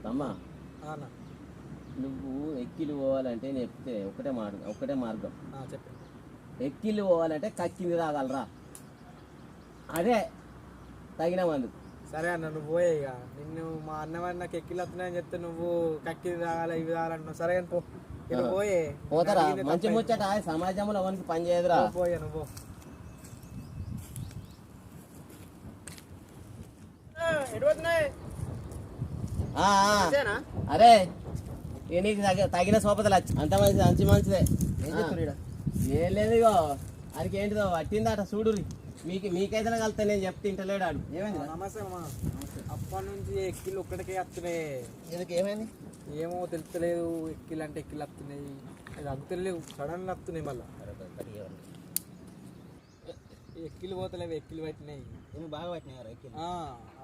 తమ్మా అన్న నువ్వు ఎక్కిలు పోవాలంటే నేను చెప్తే ఒకటే మార్గం చెప్పు. ఎక్కిళ్ళు పోవాలంటే కక్కింది తాగలరా, అదే తగిన మందు. సరే అన్న నువ్వు పోయే ఇక. నిన్ను మా అన్నవాడి నాకు ఎక్కిలు వస్తున్నాయని చెప్తే నువ్వు కక్కిలు తాగాలి ఇవి తాగాలంటున్నావు. సరే అని పో ఇక నువ్వు పోయే. పోతారా మంచి ముచ్చట సమాజంలో అవనికి పని చేయదురా. పోయే నువ్వు పో. అరే నీకు తగిన సోపతలు అంత మంచి మంచిదే. ఏం లేదు ఇగో అదికి ఏంటిదో పట్టిందట చూడు. మీకైతే కలితే నేను చెప్తే ఇంటలేడు ఆడు. ఏమైంది? నమస్తే అమ్మా. అప్పటి నుంచి ఎక్కిళ్ళు ఒక్కడికే వస్తున్నాయి. ఎందుకు ఏమైంది ఏమో తెలుస్తలేదు. ఎక్కిళ్ళు అంటే ఎక్కిళ్ళు వస్తున్నాయి, అది అగ్గుతలేవు, సడన్గా వస్తున్నాయి. మళ్ళీ ఎక్కిళ్ళు పోతలేవు, ఎక్కిళ్ళు పట్టినాయి. ఏమి బాగా పట్టినాయి ఎక్కిలు.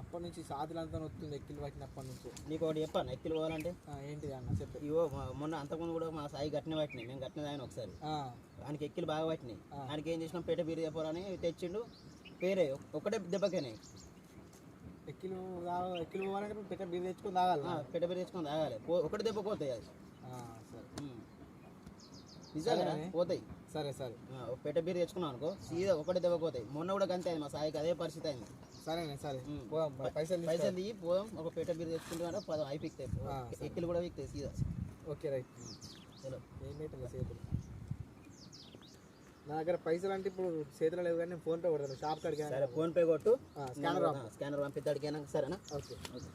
అప్పటి నుంచి సాధులంతా వస్తుంది ఎక్కిళ్ళు పట్టినప్పటి నుంచి. నీకు ఒకటి చెప్పాను ఎక్కిలు పోవాలంటే ఏంటిది అన్న చెప్పు. ఇవో మొన్న అంతకుముందు కూడా మా సాయి గట్టిన పట్టినాయి. మేము గట్టిన ఆయన ఒకసారి ఆయనకి ఎక్కిలు బాగా పట్టినాయి. ఆయనకి ఏం చేసినాం, పేట బీరు చెప్పాలని తెచ్చిండు. పేరే ఒకటే దెబ్బకేనాయి. ఎక్కిలు పోవాలంటే పెట్ట బీరు తెచ్చుకొని తాగాలి. పెట్ట బీరు తెచ్చుకొని తాగాలి. ఒకటి దెబ్బ పోతాయి అది. సరే నిజంగా పోతాయి. సరే సరే పెట్ట బీరు తెచ్చుకున్నాం అనుకో సీదా ఒకటి దెబ్బ పోతాయి. మొన్న కూడా గంతే అయింది మా సాయికి, అదే పరిస్థితి అయింది. సరేనే సరే పైసలు దిగి పోదాం. ఒక పెట్ట బీరు తెచ్చుకుంటే పదం అయిపోతాయి. ఎక్కిలు కూడా విక్తాయి సీదా. Okay right. చలో ఏం పెట్టాలి చేతులు? నా దగ్గర పైసలు అంటే ఇప్పుడు చేతులు లేవు కానీ నేను ఫోన్పే కొడతాను. షాప్ కాడికి ఫోన్పే కొట్టు, స్కానర్ పంపిద్దాడికి. సరేనా? Okay okay.